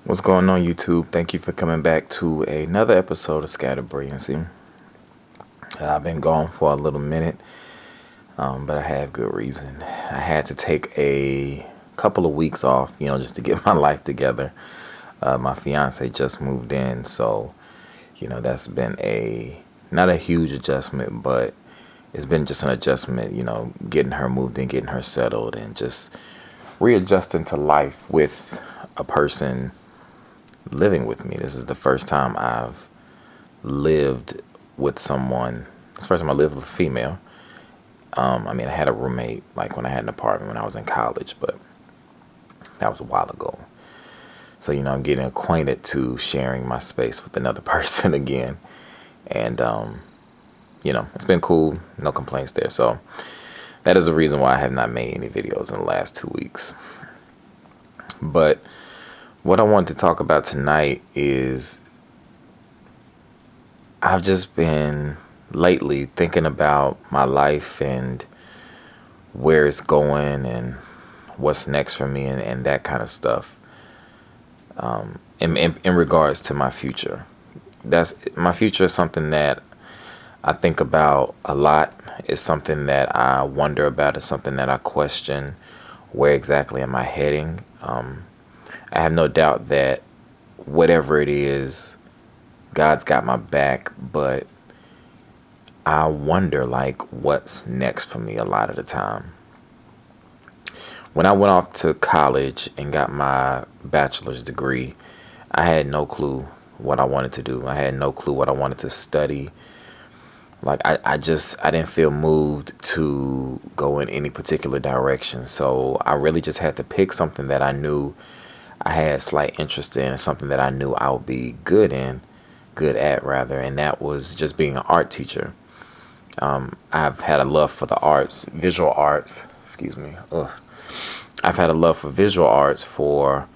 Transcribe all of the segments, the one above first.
What's going on, YouTube? Thank you for coming back to another episode of Scattered Brilliancy. I've been gone for a little minute, but I have good reason. I had to take a couple of weeks off, just to get my life together. My fiance just moved in, so that's been a not a huge adjustment, but it's been just an adjustment. Getting her moved in, getting her settled, and just readjusting to life with a person living with me. This is the first time I've lived with someone. It's the first time I lived with a female. I had a roommate like when I had an apartment when I was in college, but that was a while ago. So, I'm getting acquainted to sharing my space with another person again. And, it's been cool. No complaints there. So that is the reason why I have not made any videos in the last 2 weeks. But what I wanted to talk about tonight is I've just been lately thinking about my life and where it's going and what's next for me and that kind of stuff. In regards to my future, my future is something that I think about a lot. It's something that I wonder about. It's something that I question. Where exactly am I heading? I have no doubt that whatever it is, God's got my back, but I wonder what's next for me a lot of the time. When I went off to college and got my bachelor's degree, I had no clue what I wanted to do. I had no clue what I wanted to study. I didn't feel moved to go in any particular direction. So I really just had to pick something that I knew I had slight interest in and something that I knew I would be good at rather. And that was just being an art teacher. I've had a love for the arts, visual arts, excuse me. Ugh. I've had a love for visual arts for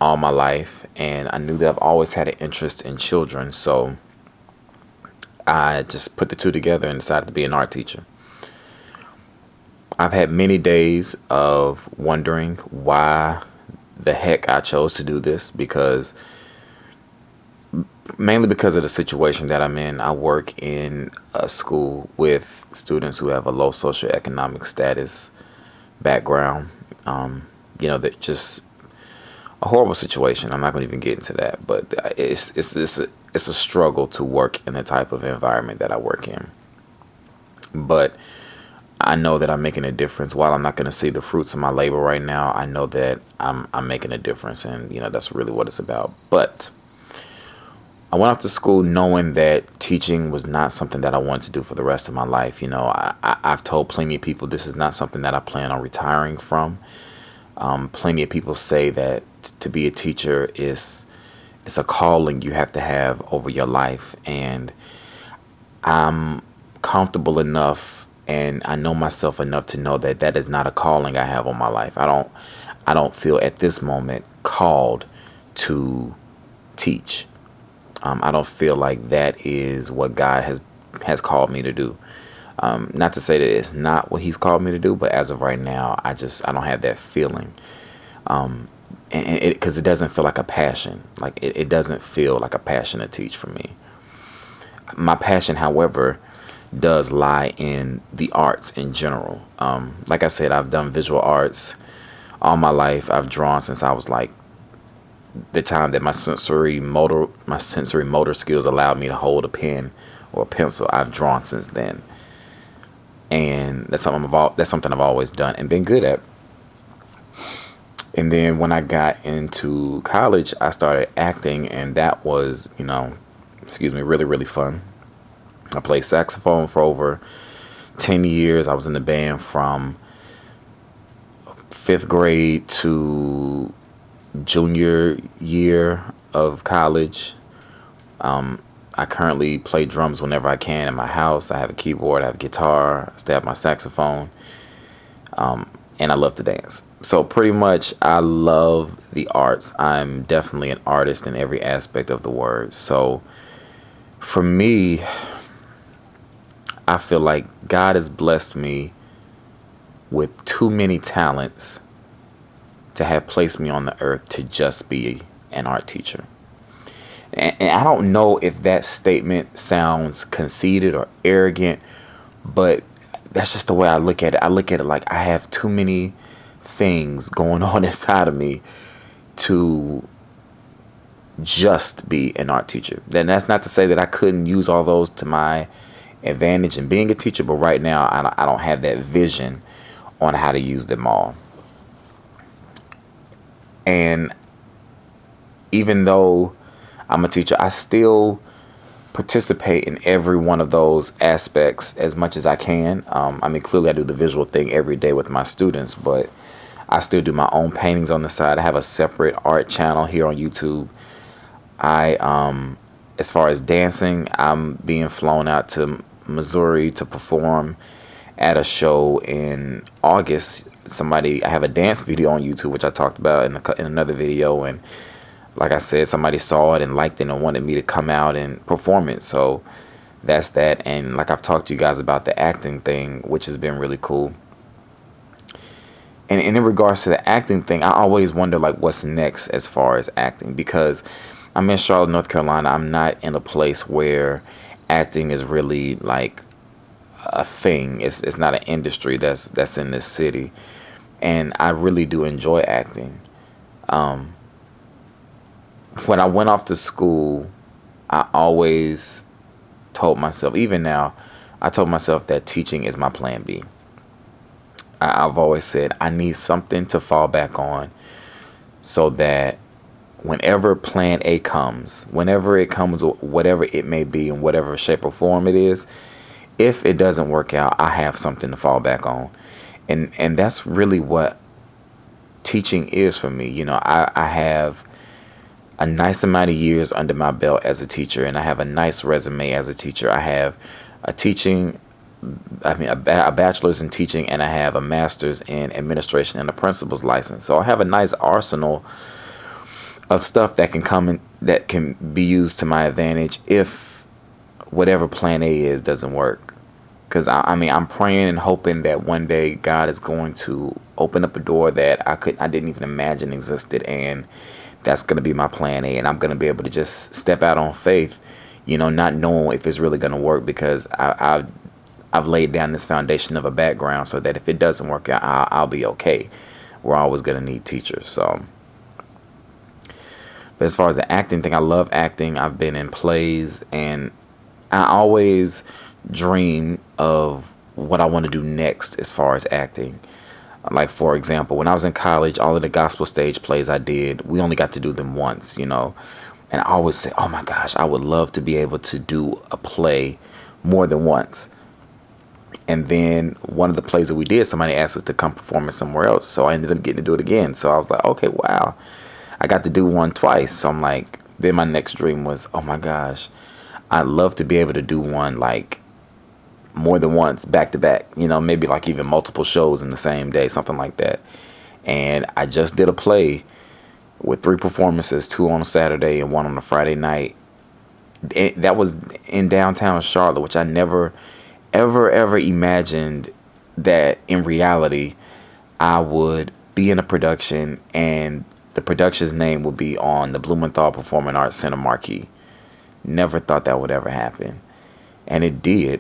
all my life. And I knew that I've always had an interest in children. So I just put the two together and decided to be an art teacher. I've had many days of wondering why the heck I chose to do this, mainly because of the situation that I'm in. I work in a school with students who have a low socioeconomic status background. That just a horrible situation. I'm not going to even get into that, but it's a struggle to work in the type of environment that I work in. But I know that I'm making a difference. While I'm not going to see the fruits of my labor right now, I know that I'm making a difference, and that's really what it's about. But I went off to school knowing that teaching was not something that I wanted to do for the rest of my life. I've told plenty of people this is not something that I plan on retiring from. Plenty of people say that to be a teacher it's a calling you have to have over your life, and I'm comfortable enough and I know myself enough to know that that is not a calling I have on my life. I don't feel at this moment called to teach. I don't feel like that is what God has called me to do. Not to say that it's not what He's called me to do, but as of right now, I don't have that feeling. And because it doesn't feel like a passion. It doesn't feel like a passion to teach for me. My passion, however, does lie in the arts in general. Like I said, I've done visual arts all my life. I've drawn since I was like the time that my sensory motor skills allowed me to hold a pen or a pencil. I've drawn since then, and that's something I've always done and been good at. And then when I got into college, I started acting, and that was, really, really fun. I played saxophone for over 10 years. I was in the band from fifth grade to junior year of college. I currently play drums whenever I can in my house. I have a keyboard, I have a guitar, I still have my saxophone, and I love to dance. So pretty much I love the arts. I'm definitely an artist in every aspect of the word. So for me, I feel like God has blessed me with too many talents to have placed me on the earth to just be an art teacher. And I don't know if that statement sounds conceited or arrogant, but that's just the way I look at it. I look at it like I have too many things going on inside of me to just be an art teacher. Then that's not to say that I couldn't use all those to my advantage in being a teacher, but right now I don't have that vision on how to use them all. And even though I'm a teacher, I still participate in every one of those aspects as much as I can. I mean, clearly I do the visual thing every day with my students, but I still do my own paintings on the side. I have a separate art channel here on YouTube. As far as dancing, I'm being flown out to Missouri to perform at a show in August. I have a dance video on YouTube, which I talked about in another video, and like I said, somebody saw it and liked it and wanted me to come out and perform it. So that's that. And like I've talked to you guys about the acting thing, which has been really cool. And in regards to the acting thing, I always wonder like what's next as far as acting, because I'm in Charlotte, North Carolina. I'm not in a place where acting is really like a thing. It's not an industry that's in this city, and I really do enjoy acting. When I went off to school, I always told myself, even now, I told myself that teaching is my plan B. I've always said I need something to fall back on so that whenever plan A comes, whenever it comes, whatever it may be, in whatever shape or form it is, if it doesn't work out, I have something to fall back on. And that's really what teaching is for me. You know, I have a nice amount of years under my belt as a teacher, and I have a nice resume as a teacher. I have a bachelor's in teaching, and I have a master's in administration and a principal's license. So I have a nice arsenal of stuff that can come in, that can be used to my advantage if whatever plan A is doesn't work. Because I'm praying and hoping that one day God is going to open up a door that I didn't even imagine existed, and that's going to be my plan A, and I'm going to be able to just step out on faith, you know, not knowing if it's really going to work, because I've laid down this foundation of a background so that if it doesn't work out, I'll be okay. We're always going to need teachers. So, but as far as the acting thing, I love acting. I've been in plays, and I always dream of what I want to do next as far as acting. Like, for example, when I was in college, all of the gospel stage plays I did, we only got to do them once, you know. And I always say, oh my gosh, I would love to be able to do a play more than once. And then one of the plays that we did, somebody asked us to come perform it somewhere else. So I ended up getting to do it again. So I was like, okay, wow. I got to do one twice. So I'm like, then my next dream was, oh my gosh, I'd love to be able to do one like more than once, back to back, you know, maybe like even multiple shows in the same day, something like that. And I just did a play with 3 performances, 2 on a Saturday and 1 on a Friday night. That was in downtown Charlotte, which I never, ever imagined that in reality I would be in a production and the production's name would be on the Blumenthal Performing Arts Center marquee. Never thought that would ever happen. And it did.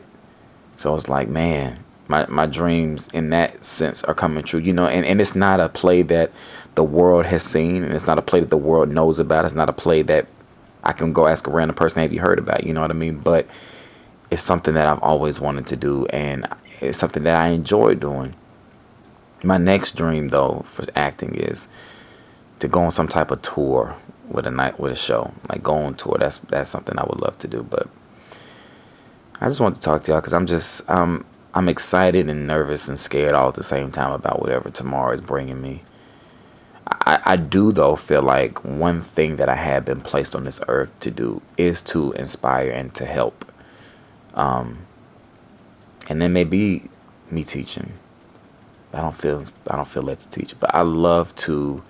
So it's like, man, my dreams in that sense are coming true, you know, and it's not a play that the world has seen, and it's not a play that the world knows about. It's not a play that I can go ask a random person, have you heard about, you know what I mean? But it's something that I've always wanted to do, and it's something that I enjoy doing. My next dream, though, for acting is to go on some type of tour with a show, like go on tour. That's something I would love to do, but I just want to talk to y'all because I'm excited and nervous and scared all at the same time about whatever tomorrow is bringing me. I do, though, feel like one thing that I have been placed on this earth to do is to inspire and to help. And then maybe me teaching. I don't feel led to teach, but I love to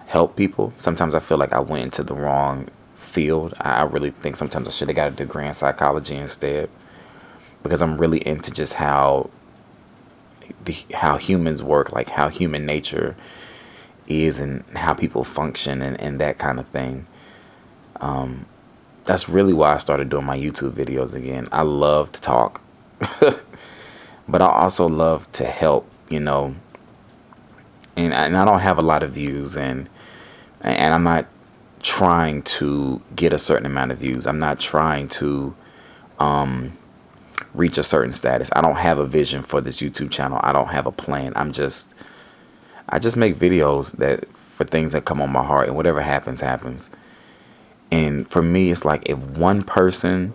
help people. Sometimes I feel like I went into the wrong field. I really think sometimes I should have got a degree in psychology instead, because I'm really into just how humans work, like how human nature is and how people function and that kind of thing. That's really why I started doing my YouTube videos again. I love to talk, but I also love to help, and I don't have a lot of views, and I'm not trying to get a certain amount of views. I'm not trying to reach a certain status. I don't have a vision for this YouTube channel. I don't have a plan. I just make videos that for things that come on my heart, and whatever happens, happens. And for me, it's like if one person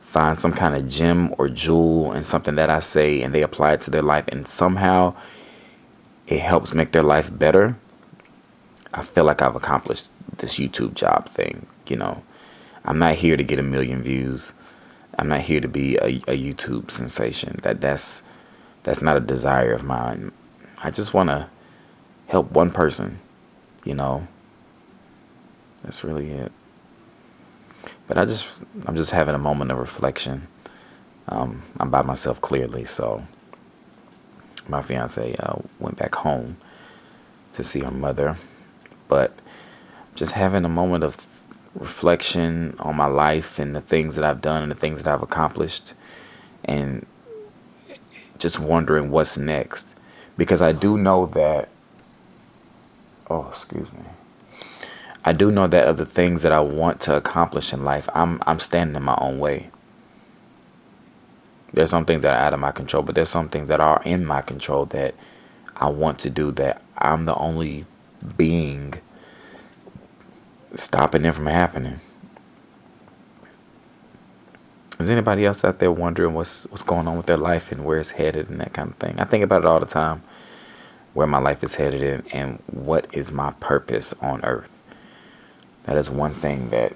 finds some kind of gem or jewel in something that I say and they apply it to their life and somehow it helps make their life better, I feel like I've accomplished this YouTube job thing. I'm not here to get 1 million views. I'm not here to be a YouTube sensation. That's not a desire of mine. I just want to help one person, you know. That's really it. But I'm just having a moment of reflection. I'm by myself clearly, so my fiance went back home to see her mother. But just having a moment of reflection on my life and the things that I've done and the things that I've accomplished, and just wondering what's next. Because I do know that, oh, excuse me. I do know that of the things that I want to accomplish in life, I'm standing in my own way. There's some things that are out of my control, but there's some things that are in my control that I want to do, that I'm the only being stopping them from happening. Is anybody else out there wondering what's going on with their life and where it's headed and that kind of thing? I think about it all the time, where my life is headed in and what is my purpose on earth. That is one thing that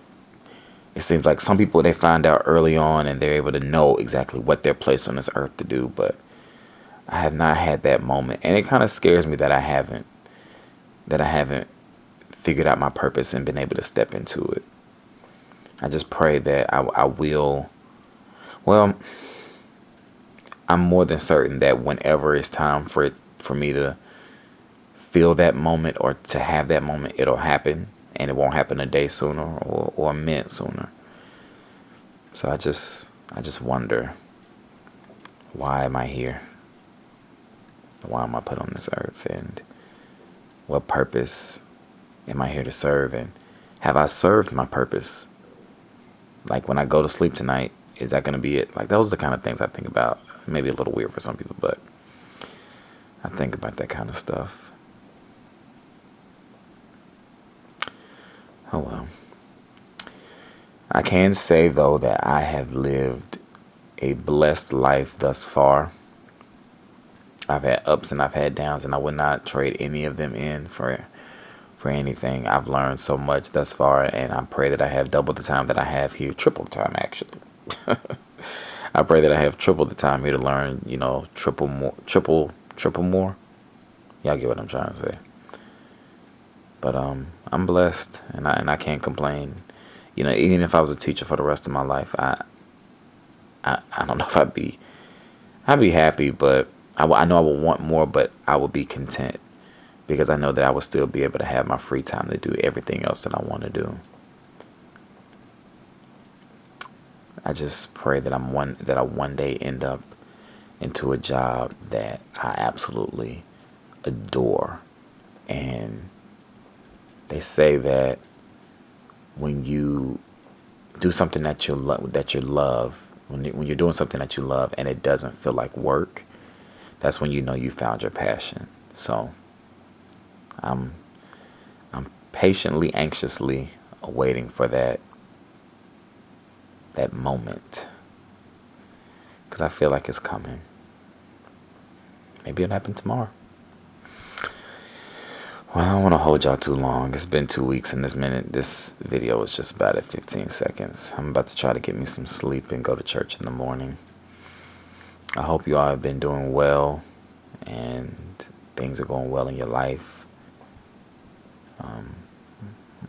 it seems like some people, they find out early on and they're able to know exactly what they're placed on this earth to do. But I have not had that moment. And it kind of scares me that I haven't figured out my purpose and been able to step into it. I just pray that I will. Well, I'm more than certain that whenever it's time for me to feel that moment or to have that moment, it'll happen. And it won't happen a day sooner or a minute sooner. So I just wonder, why am I here? Why am I put on this earth? And what purpose am I here to serve? And have I served my purpose? Like when I go to sleep tonight, is that going to be it? Like those are the kind of things I think about. Maybe a little weird for some people, but I think about that kind of stuff. Oh well. I can say though that I have lived a blessed life thus far. I've had ups and I've had downs, and I would not trade any of them in for anything. I've learned so much thus far, and I pray that I have double the time that I have here, triple the time actually. I pray that I have triple the time here to learn, triple more. Y'all get what I'm trying to say. But I'm blessed, and I can't complain. Even if I was a teacher for the rest of my life, I don't know if I'd be happy, but I know I would want more, but I would be content because I know that I would still be able to have my free time to do everything else that I want to do. I just pray that I one day end up into a job that I absolutely adore. And they say that when you do something that you love, when you're doing something that you love and it doesn't feel like work, that's when you know you found your passion. So I'm patiently, anxiously awaiting for that moment, because I feel like it's coming. Maybe it'll happen tomorrow. Well, I don't want to hold y'all too long. It's been 2 weeks, and this video was just about at 15 seconds. I'm about to try to get me some sleep and go to church in the morning. I hope you all have been doing well and things are going well in your life.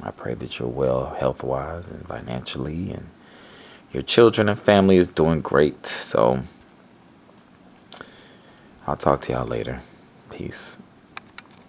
I pray that you're well health-wise and financially, and your children and family is doing great. So I'll talk to y'all later. Peace.